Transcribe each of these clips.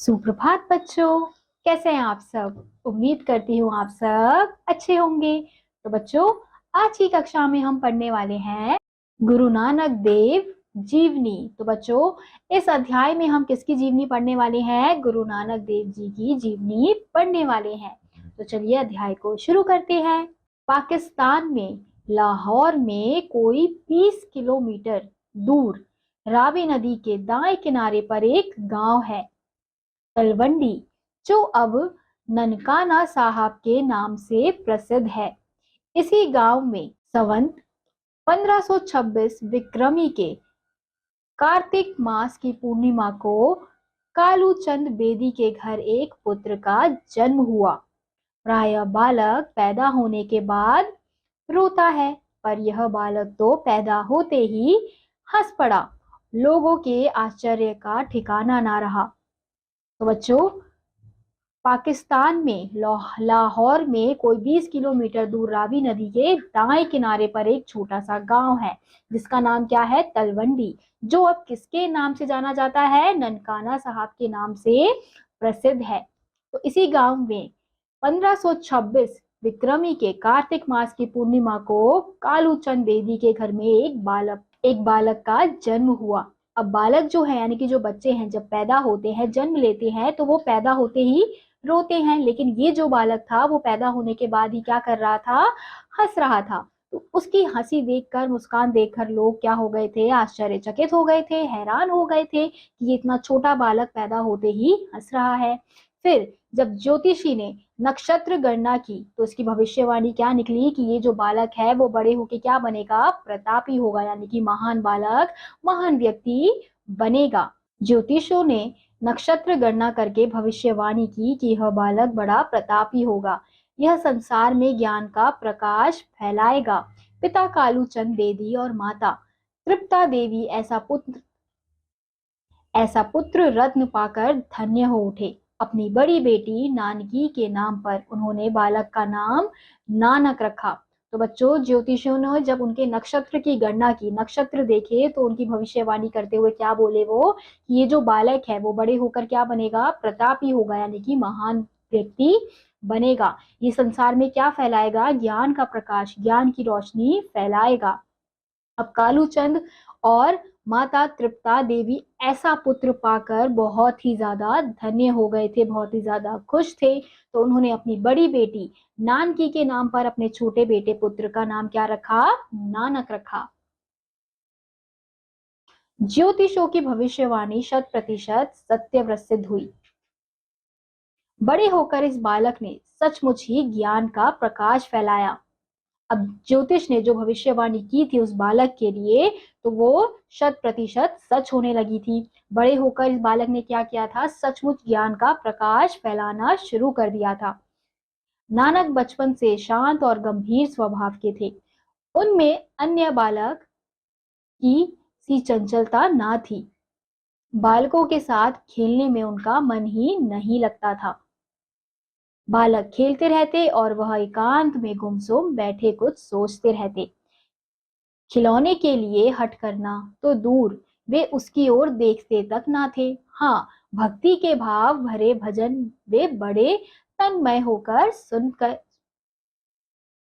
सुप्रभात बच्चों, कैसे हैं आप सब। उम्मीद करती हूँ आप सब अच्छे होंगे। तो बच्चों, आज की कक्षा में हम पढ़ने वाले हैं गुरु नानक देव जीवनी। तो बच्चों, इस अध्याय में हम किसकी जीवनी पढ़ने वाले हैं? गुरु नानक देव जी की जीवनी पढ़ने वाले हैं। तो चलिए अध्याय को शुरू करते हैं। पाकिस्तान में लाहौर में कोई 20 किलोमीटर दूर रावी नदी के दाएं किनारे पर एक गांव है, तलवंडी, जो अब ननकाना साहब के नाम से प्रसिद्ध है। इसी गांव में संवत 1526 विक्रमी के कार्तिक मास की पूर्णिमा को कालूचंद बेदी के घर एक पुत्र का जन्म हुआ। प्रायः बालक पैदा होने के बाद रोता है, पर यह बालक तो पैदा होते ही हंस पड़ा। लोगों के आश्चर्य का ठिकाना ना रहा। तो बच्चों, पाकिस्तान में लाहौर में कोई 20 किलोमीटर दूर रावी नदी के दाएं किनारे पर एक छोटा सा गांव है, जिसका नाम क्या है? तलवंडी, जो अब किसके नाम से जाना जाता है? ननकाना साहब के नाम से प्रसिद्ध है। तो इसी गांव में 1526 विक्रमी के कार्तिक मास की पूर्णिमा को कालूचंद बेदी के घर में एक बालक का जन्म हुआ। अब बालक जो है, यानी कि जो बच्चे हैं, जब पैदा होते हैं, जन्म लेते हैं, तो वो पैदा होते ही रोते हैं। लेकिन ये जो बालक था, वो पैदा होने के बाद ही क्या कर रहा था? हंस रहा था। तो उसकी हंसी देखकर, मुस्कान देखकर लोग क्या हो गए थे? आश्चर्यचकित हो गए थे, हैरान हो गए थे कि ये इतना छोटा बालक पैदा होते ही हंस रहा है। फिर जब ज्योतिषी ने नक्षत्र गणना की, तो उसकी भविष्यवाणी क्या निकली कि ये जो बालक है वो बड़े होके क्या बनेगा? प्रतापी होगा, यानी कि महान बालक, महान व्यक्ति बनेगा। ज्योतिषों ने नक्षत्र गणना करके भविष्यवाणी की कि यह बालक बड़ा प्रतापी होगा, यह संसार में ज्ञान का प्रकाश फैलाएगा। पिता कालूचंद बेदी और माता तृप्ता देवी ऐसा पुत्र रत्न पाकर धन्य हो उठे। अपनी बड़ी बेटी नानकी के नाम पर उन्होंने बालक का नाम नानक रखा। तो बच्चों, ज्योतिषियों ने जब उनके नक्षत्र की गणना की, नक्षत्र देखे, तो उनकी भविष्यवाणी करते हुए क्या बोले वो कि ये जो बालक है वो बड़े होकर क्या बनेगा? प्रतापी होगा, यानी कि महान व्यक्ति बनेगा। ये संसार में क्या फैलाएगा? ज्ञान का प्रकाश, ज्ञान की रोशनी फैलाएगा। अब कालूचंद और माता तृप्ता देवी ऐसा पुत्र पाकर बहुत ही ज्यादा धन्य हो गए थे, बहुत ही ज्यादा खुश थे। तो उन्होंने अपनी बड़ी बेटी नानकी के नाम पर अपने छोटे बेटे पुत्र का नाम क्या रखा? नानक रखा। ज्योतिषों की भविष्यवाणी 100% सत्य सिद्ध हुई। बड़े होकर इस बालक ने सचमुच ही ज्ञान का प्रकाश फैलाया। अब ज्योतिष ने जो भविष्यवाणी की थी उस बालक के लिए, तो वो 100% सच होने लगी थी। बड़े होकर इस बालक ने क्या किया था? सचमुच ज्ञान का प्रकाश फैलाना शुरू कर दिया था। नानक बचपन से शांत और गंभीर स्वभाव के थे। उनमें अन्य बालक की सी चंचलता ना थी। बालकों के साथ खेलने में उनका मन ही नहीं लगता था। बालक खेलते रहते और वह एकांत में गुमसुम बैठे कुछ सोचते रहते। खिलौने के लिए हट करना तो दूर, वे उसकी ओर देखते तक ना थे। हाँ, भक्ति के भाव भरे भजन वे बड़े तन्मय होकर सुनकर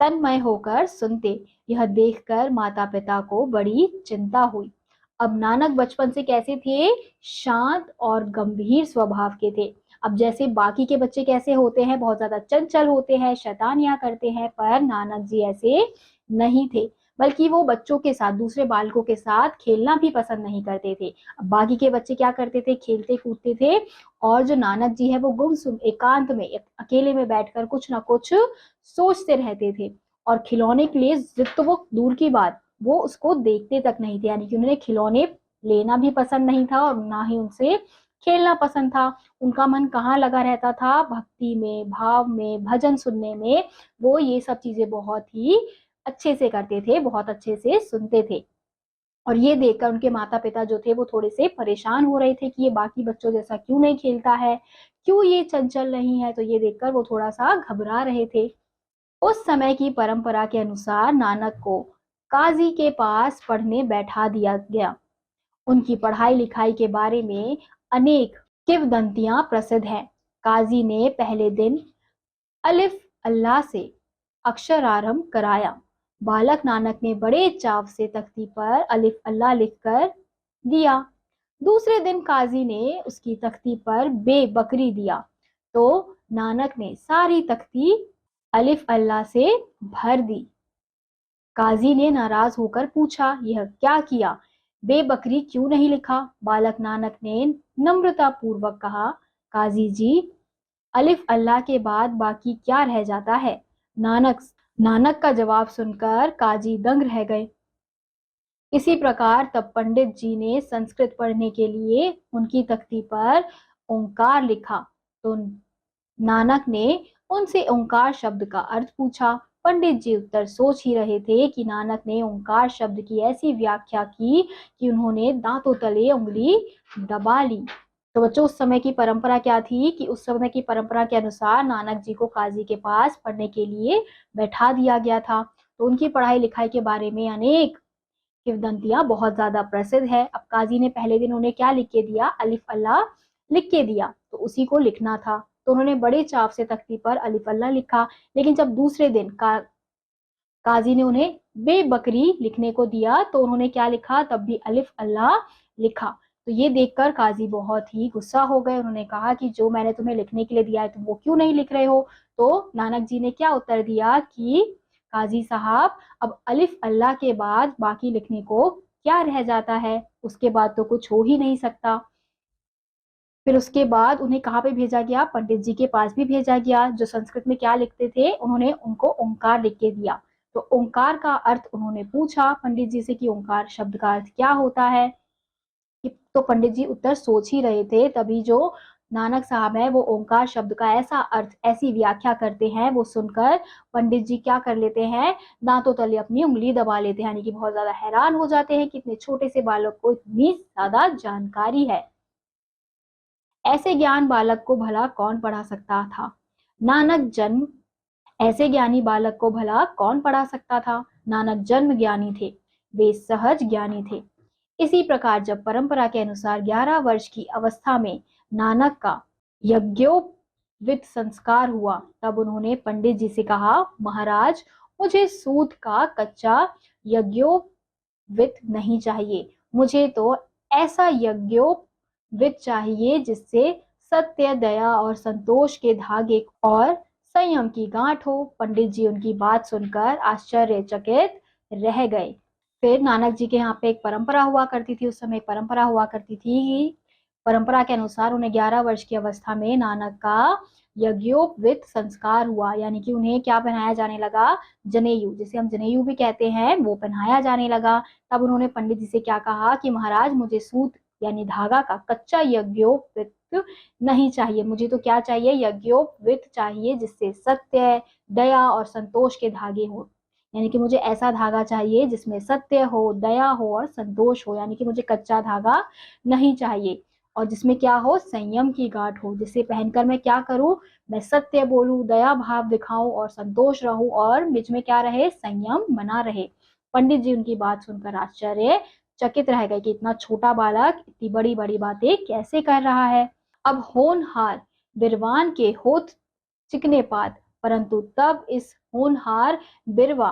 तन्मय होकर सुनते। यह देखकर माता पिता को बड़ी चिंता हुई। अब नानक बचपन से कैसे थे? शांत और गंभीर स्वभाव के थे। अब जैसे बाकी के बच्चे कैसे होते हैं? बहुत ज्यादा चंचल होते हैं, शैतानियां करते हैं, पर नानक जी ऐसे नहीं थे। बल्कि वो बच्चों के साथ, दूसरे बालकों के साथ खेलना भी पसंद नहीं करते थे। अब बाकी के बच्चे क्या करते थे? खेलते कूदते थे। और जो नानक जी है वो गुमसुम एकांत में अकेले में बैठकर कुछ ना कुछ सोचते रहते थे। और खिलौने के लिए जिद तो वो दूर की बात, वो उसको देखते तक नहीं थे। यानी कि उन्हें खिलौने लेना भी पसंद नहीं था और ना ही उनसे खेलना पसंद था। उनका मन कहाँ लगा रहता था? भक्ति में, भाव में, भजन सुनने में। वो ये सब चीजें बहुत ही अच्छे से करते थे, बहुत अच्छे से सुनते थे। और ये देखकर उनके माता पिता जो थे वो थोड़े से परेशान हो रहे थे कि ये बाकी बच्चों जैसा क्यों नहीं खेलता है, क्यों ये चंचल नहीं है। तो ये देखकर वो थोड़ा सा घबरा रहे थे। उस समय की परंपरा के अनुसार नानक को काजी के पास पढ़ने बैठा दिया गया। उनकी पढ़ाई लिखाई के बारे में अनेक किंवदंतियां प्रसिद्ध हैं। काजी ने पहले दिन अलिफ अल्लाह से अक्षरारंभ कराया। बालक नानक ने बड़े चाव से तख्ती पर अलिफ अल्लाह लिखकर दिया। दूसरे दिन काजी ने उसकी तख्ती पर बेबकरी दिया तो नानक ने सारी तख्ती अलिफ अल्लाह से भर दी। काजी ने नाराज होकर पूछा, यह क्या किया? बेबकरी क्यों नहीं लिखा? बालक नानक ने नम्रता पूर्वक कहा, काजी जी, अलिफ अल्लाह के बाद बाकी क्या रह जाता है? नानक का जवाब सुनकर काजी दंग रह गए। इसी प्रकार तब पंडित जी ने संस्कृत पढ़ने के लिए उनकी तख्ती पर ओंकार लिखा तो नानक ने उनसे ओंकार शब्द का अर्थ पूछा। पंडित जी उत्तर सोच ही रहे थे कि नानक ने ओंकार शब्द की ऐसी व्याख्या की कि उन्होंने दांतों तले उंगली दबा ली। तो बच्चों, उस समय की परंपरा क्या थी कि उस समय की परंपरा के अनुसार नानक जी को काजी के पास पढ़ने के लिए बैठा दिया गया था। तो उनकी पढ़ाई लिखाई के बारे में अनेक किंवदंतियां बहुत ज्यादा प्रसिद्ध है। अब काजी ने पहले दिन उन्हें क्या लिख के दिया? अलिफ अल्लाह लिख के दिया, तो उसी को लिखना था। तो उन्होंने बड़े चाव से तख्ती पर अलिफ अल्लाह लिखा। लेकिन जब दूसरे दिन काजी ने उन्हें बेबकरी लिखने को दिया तो उन्होंने क्या लिखा? तब भी अलिफ अल्लाह लिखा। तो ये देखकर काजी बहुत ही गुस्सा हो गए। उन्होंने कहा कि जो मैंने तुम्हें लिखने के लिए दिया है तुम वो क्यों नहीं लिख रहे हो? तो नानक जी ने क्या उत्तर दिया कि काजी साहब, अब अलिफ अल्लाह के बाद बाकी लिखने को क्या रह जाता है? उसके बाद तो कुछ हो ही नहीं सकता। फिर उसके बाद उन्हें कहाँ पे भेजा गया? पंडित जी के पास भी भेजा गया, जो संस्कृत में क्या लिखते थे। उन्होंने उनको ओंकार लिख के दिया। तो ओंकार का अर्थ उन्होंने पूछा पंडित जी से कि ओंकार शब्द का अर्थ क्या होता है। तो पंडित जी उत्तर सोच ही रहे थे, तभी जो नानक साहब है वो ओंकार शब्द का ऐसा अर्थ, ऐसी व्याख्या करते हैं, वो सुनकर पंडित जी क्या कर लेते हैं? दांतों तले अपनी उंगली दबा लेते हैं, यानी कि बहुत ज्यादा हैरान हो जाते हैं कि इतने छोटे से बालक को इतनी ज्यादा जानकारी है। ऐसे ज्ञान बालक को भला कौन पढ़ा सकता था? नानक जन्म ऐसे ज्ञानी बालक को भला कौन पढ़ा सकता था? नानक जन्म ज्ञानी थे, वे सहज ज्ञानी थे। इसी प्रकार जब परंपरा के अनुसार 11 वर्ष की अवस्था में नानक का यज्ञोपवीत संस्कार हुआ, तब उन्होंने पंडित जी से कहा, महाराज, मुझे सूत का कच्चा यज्ञोपवीत नहीं चाहिए, मुझे तो ऐसा यज्ञोपवीत चाहिए जिससे सत्य, दया और संतोष के धागे और संयम की गांठ हो। पंडित जी उनकी बात सुनकर आश्चर्यचकित रह गए। फिर नानक जी के यहाँ पे एक परंपरा हुआ करती थी। उस समय एक परंपरा हुआ करती थी कि परंपरा के अनुसार उन्हें 11 वर्ष की अवस्था में नानक का यज्ञोपवीत संस्कार हुआ, यानी कि उन्हें क्या पहनाया जाने लगा? जनेयू, जिसे हम जनेयू भी कहते हैं, वो पहनाया जाने लगा। तब उन्होंने पंडित जी से क्या कहा कि महाराज, मुझे सूत यानी धागा का कच्चा यज्ञोपवीत नहीं चाहिए, मुझे तो क्या चाहिए? यज्ञोपवीत चाहिए जिससे सत्य, दया और संतोष के धागे हो। यानी कि मुझे ऐसा धागा चाहिए जिसमें सत्य हो, दया हो और संतोष हो, यानी कि मुझे कच्चा धागा नहीं चाहिए। और जिसमें क्या हो? संयम की गांठ हो, जिसे पहनकर मैं क्या करूं? मैं सत्य बोलूं, दया भाव दिखाऊं और संतोष रहूं, और बीच में क्या रहे? संयम बना रहे। पंडित जी उनकी बात सुनकर आश्चर्य चकित रह गए कि इतना छोटा बालक इतनी बड़ी बड़ी बातें कैसे कर रहा है। अब होनहार बिरवान के होत चिकने पात, परंतु तब इस होनहार बिरवा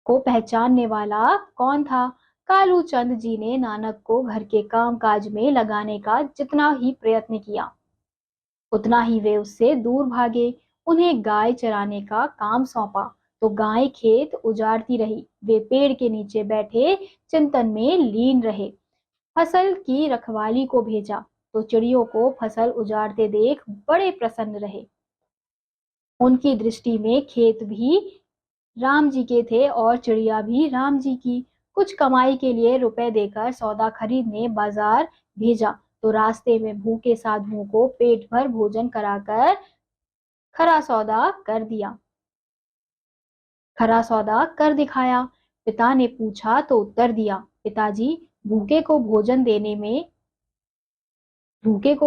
को पहचानने वाला कौन था? कालू चंद जी ने नानक को घर के काम काज में लगाने का जितना ही प्रयत्न किया, उतना ही वे उससे दूर भागे। उन्हें गाय चराने का काम सौंपा तो गाय खेत उजाड़ती रही। वे पेड़ के नीचे बैठे चिंतन में लीन रहे। फसल की रखवाली को भेजा तो चिड़ियों को फसल उजाड़ते देख बड़े प्रसन्न रहे। उनकी दृष्टि में खेत भी राम जी के थे और चिड़िया भी राम जी की। कुछ कमाई के लिए रुपए देकर सौदा खरीदने बाजार भेजा तो रास्ते में भूखे साधुओं को पेट भर भोजन कराकर खरा सौदा कर दिया, खरा सौदा कर दिखाया। पिता ने पूछा तो उत्तर दिया, पिताजी, भूखे को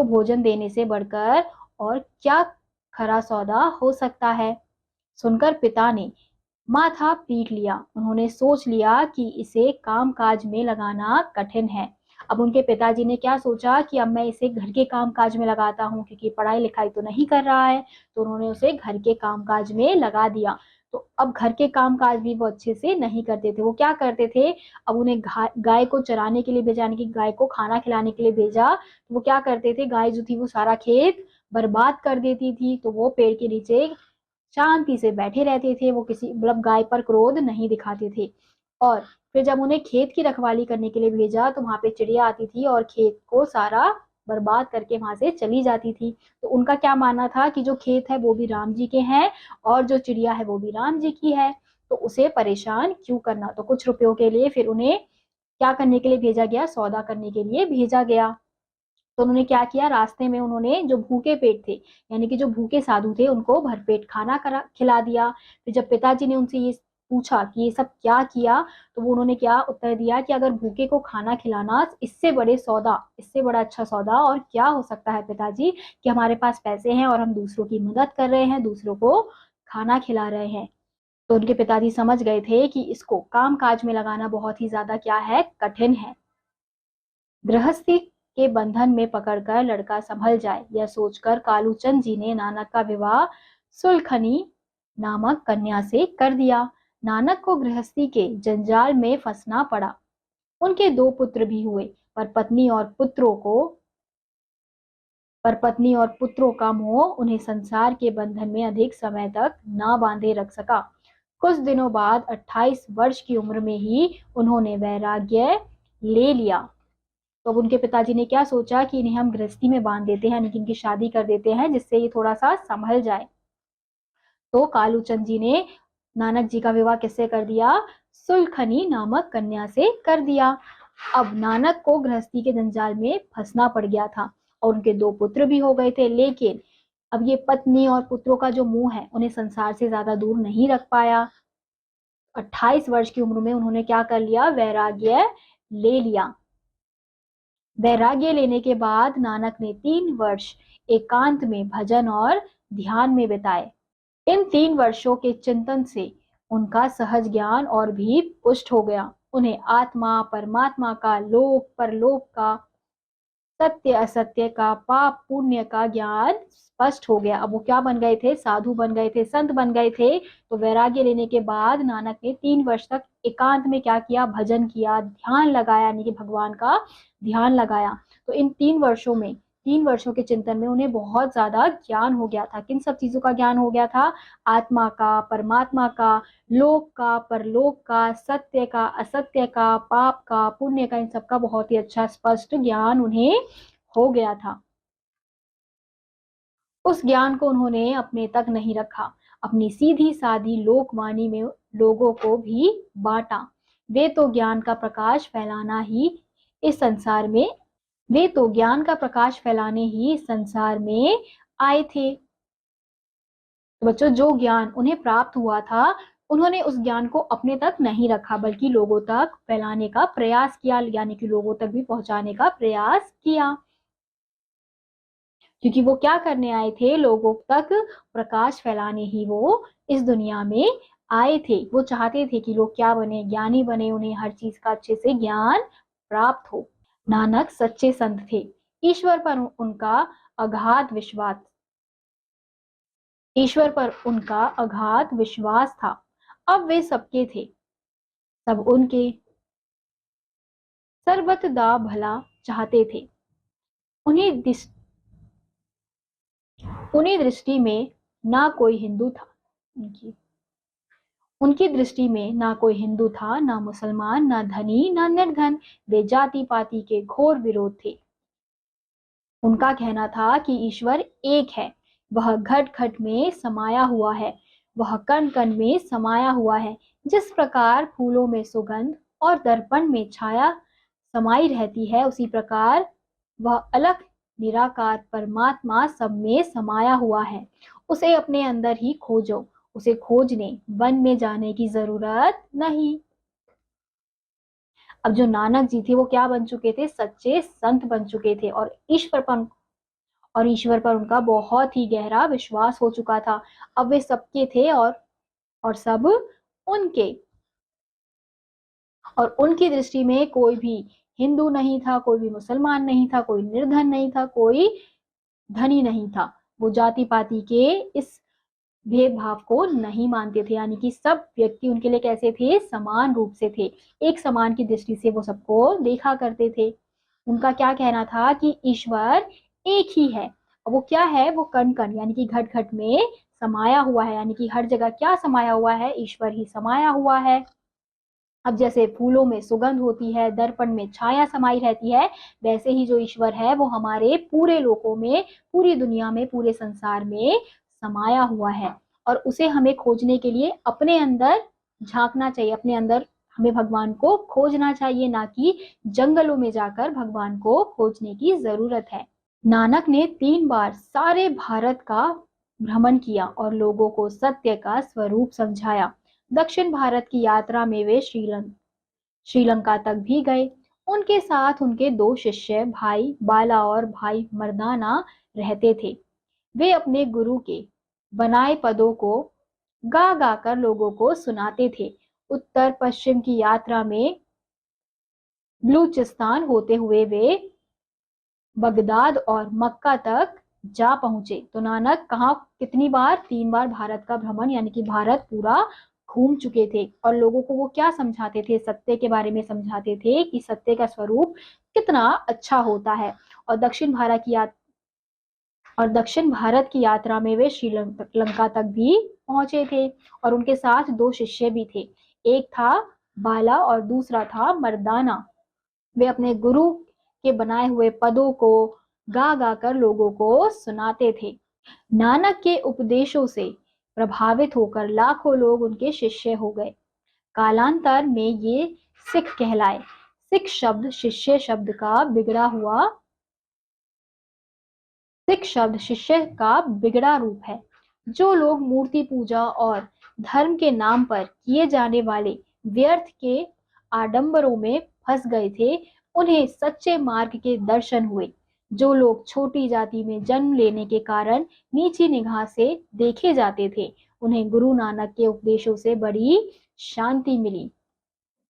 भोजन देने से बढ़कर और क्या खरा सौदा हो सकता है? सुनकर पिता ने माथा पीट लिया। उन्होंने सोच लिया कि इसे काम काज में लगाना कठिन है। अब उनके पिताजी ने क्या सोचा कि अब मैं इसे घर के काम काज में लगाता हूँ, क्योंकि पढ़ाई लिखाई तो नहीं कर रहा है, तो उन्होंने उसे घर के काम काज में लगा दिया। तो अब घर के काम काज भी वो अच्छे से नहीं करते थे। वो क्या करते थे, अब उन्हें गाय को चराने के लिए भेजा, यानी कि गाय को खाना खिलाने के लिए भेजा, तो वो क्या करते थे, गाय जो थी वो सारा खेत बर्बाद कर देती थी। तो वो पेड़ के नीचे शांति से बैठे रहते थे, वो किसी मतलब गाय पर क्रोध नहीं दिखाते थे। और फिर जब उन्हें खेत की रखवाली करने के लिए भेजा, तो वहां पे चिड़िया आती थी और खेत को सारा बर्बाद करके वहां से चली जाती थी। तो उनका क्या मानना था कि जो खेत है वो भी राम जी के हैं और जो चिड़िया है वो भी राम जी की है, तो उसे परेशान क्यों करना। तो कुछ रुपयों के लिए फिर उन्हें क्या करने के लिए भेजा गया, सौदा करने के लिए भेजा गया। तो उन्होंने क्या किया, रास्ते में उन्होंने जो भूखे पेट थे, यानी कि जो भूखे साधु थे, उनको भरपेट खाना खिला दिया। फिर जब पिताजी ने उनसे ये पूछा कि ये सब क्या किया, तो वो उन्होंने क्या उत्तर दिया कि अगर भूखे को खाना खिलाना, इससे बड़े सौदा, इससे बड़ा अच्छा सौदा और क्या हो सकता है पिताजी, कि हमारे पास पैसे हैं और हम दूसरों की मदद कर रहे हैं, दूसरों को खाना खिला रहे हैं। तो उनके पिताजी समझ गए थे कि इसको काम काज में लगाना बहुत ही ज्यादा क्या है, कठिन है। गृहस्थी के बंधन में पकड़कर लड़का संभल जाए, यह सोचकर कालूचंद जी ने नानक का विवाह सुलखनी नामक कन्या से कर दिया। नानक को गृहस्थी के जंजाल में फंसना पड़ा। उनके 2 पुत्र भी हुए, पर पत्नी और पुत्रों का मोह उन्हें संसार के बंधन में अधिक समय तक ना बांधे रख सका। कुछ दिनों बाद 28 वर्ष की उम्र में ही उन्होंने वैराग्य ले लिया। तो अब उनके पिताजी ने क्या सोचा कि इन्हें हम गृहस्थी में बांध देते हैं, यानी कि इनकी शादी कर देते हैं, जिससे ये थोड़ा सा संभल जाए। तो कालूचंद जी ने नानक जी का विवाह किससे कर दिया, सुलखनी नामक कन्या से कर दिया। अब नानक को गृहस्थी के जंजाल में फंसना पड़ गया था और उनके 2 पुत्र भी हो गए थे, लेकिन अब ये पत्नी और पुत्रों का जो मोह है उन्हें संसार से ज्यादा दूर नहीं रख पाया। 28 वर्ष की उम्र में उन्होंने क्या कर लिया, वैराग्य ले लिया। वैराग्य लेने के बाद नानक ने 3 वर्ष एकांत में भजन और ध्यान में बिताए। इन 3 वर्षों के चिंतन से उनका सहज ज्ञान और भी पुष्ट हो गया। उन्हें आत्मा परमात्मा का, लोक परलोक का, सत्य असत्य का, पाप पुण्य का ज्ञान स्पष्ट हो गया। अब वो क्या बन गए थे, साधु बन गए थे, संत बन गए थे। तो वैराग्य लेने के बाद नानक ने 3 वर्ष तक एकांत में क्या किया, भजन किया, ध्यान लगाया, यानी कि भगवान का ध्यान लगाया। तो इन 3 वर्षों के चिंतन में उन्हें बहुत ज्यादा ज्ञान हो गया था। किन सब चीजों का ज्ञान हो गया था, आत्मा का, परमात्मा का, लोक का, परलोक का, सत्य का, असत्य का, पाप का, पुण्य का, इन सब का बहुत ही अच्छा स्पष्ट ज्ञान उन्हें हो गया था। उस ज्ञान को उन्होंने अपने तक नहीं रखा, अपनी सीधी सादी लोकवाणी में लोगों को भी बांटा। वे तो ज्ञान का प्रकाश फैलाना ही इस संसार में वे तो ज्ञान का प्रकाश फैलाने ही संसार में आए थे। तो बच्चों, जो ज्ञान उन्हें प्राप्त हुआ था, उन्होंने उस ज्ञान को अपने तक नहीं रखा, बल्कि लोगों तक फैलाने का प्रयास किया, यानी कि लोगों तक भी पहुंचाने का प्रयास किया। क्योंकि वो क्या करने आए थे, लोगों तक प्रकाश फैलाने ही वो इस दुनिया में आए थे। वो चाहते थे कि लोग क्या बने, ज्ञानी बने, उन्हें हर चीज का अच्छे से ज्ञान प्राप्त हो। नानक सच्चे संत थे। ईश्वर पर उनका अगाध विश्वास ईश्वर पर उनका अगाध विश्वास था। अब वे सबके थे, सब उनके सर्वतदा भला चाहते थे। उन्हें उन्हीं दृष्टि में ना कोई हिंदू था उनकी दृष्टि में ना कोई हिंदू था, ना मुसलमान, ना धनी, ना निर्धन। वे जाति पाति के घोर विरोध थे। उनका कहना था कि ईश्वर एक है, वह घट घट में समाया हुआ है, वह कण कण में समाया हुआ है। जिस प्रकार फूलों में सुगंध और दर्पण में छाया समाई रहती है, उसी प्रकार वह अलग निराकार परमात्मा सब में समाया हुआ है। उसे अपने अंदर ही खोजो, उसे खोजने वन में जाने की जरूरत नहीं। अब जो नानक जी थे वो क्या बन चुके थे, सच्चे संत बन चुके थे, और ईश्वर पर उनका बहुत ही गहरा विश्वास हो चुका था। अब वे सबके थे और सब उनके, और उनकी दृष्टि में कोई भी हिंदू नहीं था, कोई भी मुसलमान नहीं था, कोई निर्धन नहीं था, कोई धनी नहीं था। वो जाति पाति के इस भेदभाव को नहीं मानते थे, यानी कि सब व्यक्ति उनके लिए कैसे थे, समान रूप से थे। एक समान की दृष्टि से वो सबको देखा करते थे। उनका क्या कहना था कि ईश्वर एक ही है। और वो क्या है, वो कण कण यानी कि घट घट में समाया हुआ है, यानी कि हर जगह क्या समाया हुआ है, ईश्वर ही समाया हुआ है। अब जैसे फूलों में सुगंध होती है, दर्पण में छाया समाई रहती है, वैसे ही जो ईश्वर है वो हमारे पूरे लोकों में, पूरी दुनिया में, पूरे संसार में समाया हुआ है। और उसे हमें खोजने के लिए अपने अंदर झांकना चाहिए, अपने अंदर हमें भगवान को खोजना चाहिए, ना कि जंगलों में जाकर भगवान को खोजने की जरूरत है। नानक ने 3 बार सारे भारत का भ्रमण किया और लोगों को सत्य का स्वरूप समझाया। दक्षिण भारत की यात्रा में वे श्रीलंका तक भी गए। उनके साथ उनके 2 शिष्य भाई बाला और भाई मर्दाना रहते थे। वे अपने गुरु के बनाए पदों को गा गा कर लोगों को सुनाते थे। उत्तर पश्चिम की यात्रा में बलूचिस्तान होते हुए वे बगदाद और मक्का तक जा पहुंचे। तो नानक कहाँ कितनी बार, 3 बार भारत का भ्रमण, यानी कि भारत पूरा घूम चुके थे। और लोगों को वो क्या समझाते थे, सत्य के बारे में समझाते थे कि सत्य का स्वरूप कितना अच्छा होता है। और दक्षिण भारत की यात्रा में वे श्रीलंका तक भी पहुंचे थे। और उनके साथ 2 शिष्य भी थे, एक था बाला और दूसरा था मर्दाना। वे अपने गुरु के बनाए हुए पदों को गा गा कर लोगों को सुनाते थे। नानक के उपदेशों से प्रभावित होकर लाखों लोग उनके शिष्य हो गए। कालांतर में ये सिख कहलाए। सिख शब्द शिष्य शब्द का बिगड़ा हुआ सिख शब्द शिष्य का बिगड़ा रूप है। जो लोग मूर्ति पूजा और धर्म के नाम पर किए जाने वाले व्यर्थ के आडंबरों में फंस गए थे, उन्हें सच्चे मार्ग के दर्शन हुए। जो लोग छोटी जाति में जन्म लेने के कारण नीची निगाह से देखे जाते थे, उन्हें गुरु नानक के उपदेशों से बड़ी शांति मिली।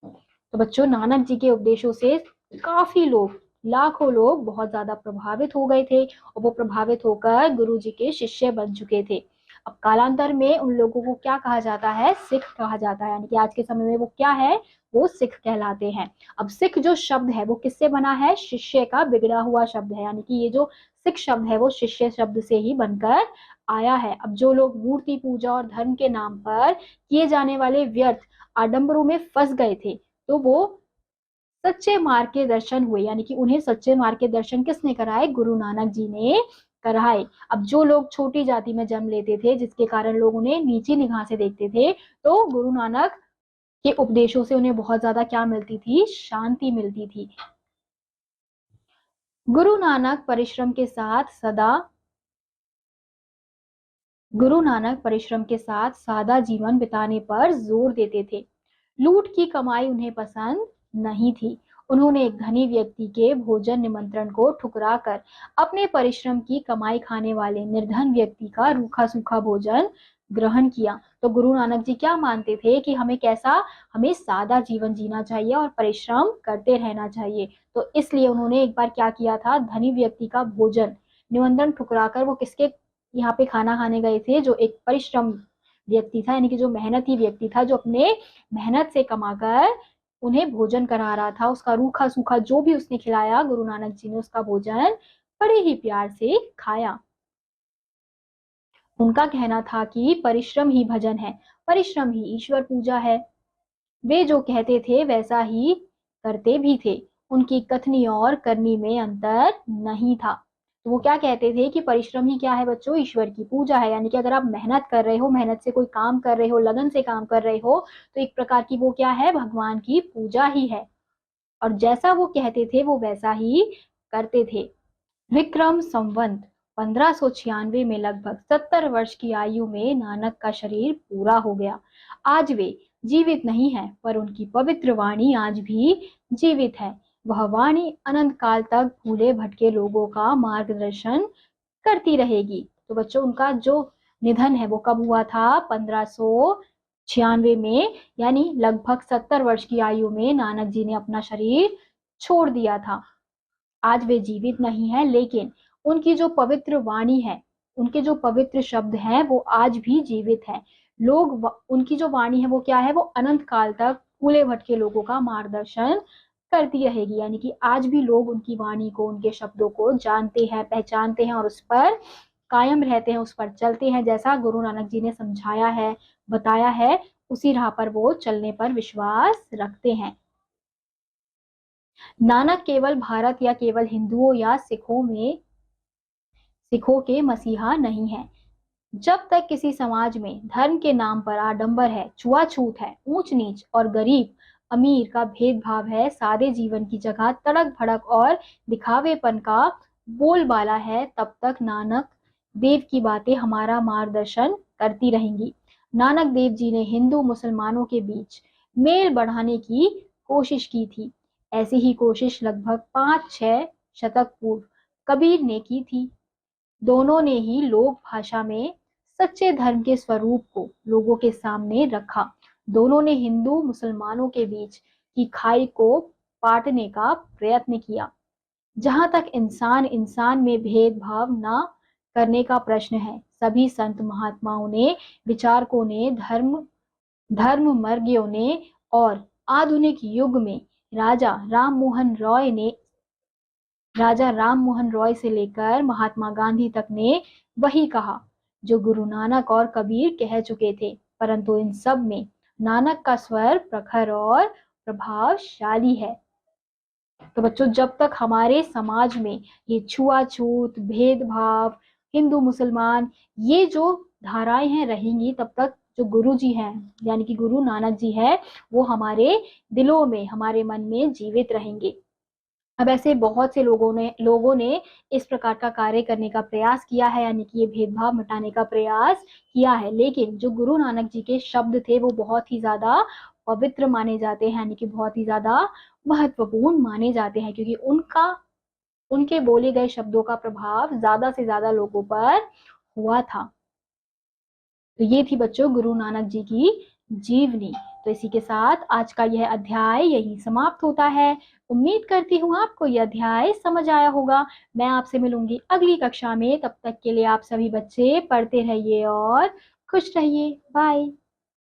तो बच्चों, नानक जी के उपदेशों से काफी लोग, लाखों लोग बहुत ज्यादा प्रभावित हो गए थे और वो प्रभावित होकर गुरु जी के शिष्य बन चुके थे। अब कालांतर में उन लोगों को क्या कहा जाता है, सिख कहा जाता है, यानी कि आज के समय में वो क्या है, वो सिख कहलाते हैं। अब सिख जो शब्द है वो किससे बना है, शिष्य का बिगड़ा हुआ शब्द है, यानी कि ये जो सिख शब्द है वो शिष्य शब्द से ही बनकर आया है। अब जो लोग मूर्ति पूजा और धर्म के नाम पर किए जाने वाले व्यर्थ आडंबरों में फंस गए थे, तो वो सच्चे मार्ग के दर्शन हुए, यानी कि उन्हें सच्चे मार्ग के दर्शन किसने कराए, गुरु नानक जी ने कराए। अब जो लोग छोटी जाति में जन्म लेते थे, जिसके कारण लोग उन्हें नीची निगाह से देखते थे, तो गुरु नानक के उपदेशों से उन्हें बहुत ज्यादा क्या मिलती थी, शांति मिलती थी। गुरु नानक परिश्रम के साथ सादा जीवन बिताने पर जोर देते थे। लूट की कमाई उन्हें पसंद नहीं थी। उन्होंने एक धनी व्यक्ति के भोजन निमंत्रण को ठुकरा कर अपने परिश्रम की कमाई खाने वाले निर्धन व्यक्ति का रूखा सूखा भोजन ग्रहण किया। तो गुरु नानक जी क्या मानते थे कि हमें सादा जीवन जीना चाहिए और परिश्रम करते रहना चाहिए। तो इसलिए उन्होंने एक बार क्या किया था, धनी व्यक्ति का भोजन निमंत्रण ठुकरा कर वो किसके यहाँ पे खाना खाने गए थे, जो एक परिश्रम व्यक्ति था, यानी कि जो मेहनती व्यक्ति था, जो अपने मेहनत से कमाकर उन्हें भोजन करा रहा था। उसका रूखा सूखा जो भी उसने खिलाया, गुरु नानक जी ने उसका भोजन बड़े ही प्यार से खाया। उनका कहना था कि परिश्रम ही भजन है, परिश्रम ही ईश्वर पूजा है। वे जो कहते थे वैसा ही करते भी थे। उनकी कथनी और करनी में अंतर नहीं था। तो वो क्या कहते थे कि परिश्रम ही क्या है बच्चों, ईश्वर की पूजा है। यानी कि अगर आप मेहनत कर रहे हो, मेहनत से कोई काम कर रहे हो, लगन से काम कर रहे हो, तो एक प्रकार की वो क्या है, भगवान की पूजा ही है। और जैसा वो कहते थे वो वैसा ही करते थे। विक्रम संवत 1596 में लगभग 70 वर्ष की आयु में नानक का शरीर पूरा हो गया। आज वे जीवित नहीं है, पर उनकी पवित्र वाणी आज भी जीवित है। वह वाणी अनंत काल तक भूले भटके लोगों का मार्गदर्शन करती रहेगी। तो बच्चों, उनका जो निधन है वो कब हुआ था, 1596 में, यानी लगभग 70 वर्ष की आयु में नानक जी ने अपना शरीर छोड़ दिया था। आज वे जीवित नहीं है, लेकिन उनकी जो पवित्र वाणी है, उनके जो पवित्र शब्द हैं वो आज भी जीवित है। उनकी जो वाणी है वो क्या है, वो अनंत काल तक भूले भटके लोगों का मार्गदर्शन करती रहेगी। यानी कि आज भी लोग उनकी वाणी को, उनके शब्दों को जानते हैं, पहचानते हैं और उस पर कायम रहते हैं, उस पर चलते हैं। जैसा गुरु नानक जी ने समझाया है, बताया है, उसी राह पर वो चलने पर विश्वास रखते हैं। नानक केवल भारत या केवल हिंदुओं या सिखों के मसीहा नहीं है। जब तक किसी समाज में धर्म के नाम पर आडंबर है, छुआछूत है, ऊंच नीच और गरीब अमीर का भेदभाव है, सादे जीवन की जगह तड़क भड़क और दिखावेपन का बोलबाला है, तब तक नानक देव की बातें हमारा मार्गदर्शन करती रहेंगी। नानक देव जी ने हिंदू मुसलमानों के बीच मेल बढ़ाने की कोशिश की थी। ऐसी ही कोशिश लगभग 5-6 शतक पूर्व कबीर ने की थी। दोनों ने ही लोक भाषा में सच्चे धर्म के स्वरूप को लोगों के सामने रखा। दोनों ने हिंदू मुसलमानों के बीच की खाई को पाटने का प्रयत्न किया। जहां तक इंसान इंसान में भेदभाव न करने का प्रश्न है, सभी संत महात्माओं ने, विचारकों ने, धर्ममर्गियों ने और आधुनिक युग में राजा राम मोहन रॉय से लेकर महात्मा गांधी तक ने वही कहा जो गुरु नानक और कबीर कह चुके थे। परंतु इन सब में नानक का स्वर प्रखर और प्रभावशाली है। तो बच्चों, जब तक हमारे समाज में ये छुआछूत, भेदभाव, हिंदू मुसलमान, ये जो धाराएं हैं रहेंगी, तब तक जो गुरु जी हैं, यानी कि गुरु नानक जी है, वो हमारे दिलों में, हमारे मन में जीवित रहेंगे। अब ऐसे बहुत से लोगों ने इस प्रकार का कार्य करने का प्रयास किया है, यानी कि ये भेदभाव मिटाने का प्रयास किया है, लेकिन जो गुरु नानक जी के शब्द थे वो बहुत ही ज्यादा पवित्र माने जाते हैं, यानी कि बहुत ही ज्यादा महत्वपूर्ण माने जाते हैं, क्योंकि उनके बोले गए शब्दों का प्रभाव ज्यादा से ज्यादा लोगों पर हुआ था। तो ये थी बच्चों गुरु नानक जी की जीवनी। तो इसी के साथ आज का यह अध्याय यही समाप्त होता है। उम्मीद करती हूँ आपको यह अध्याय समझ आया होगा। मैं आपसे मिलूंगी अगली कक्षा में। तब तक के लिए आप सभी बच्चे पढ़ते रहिए और खुश रहिए। बाय।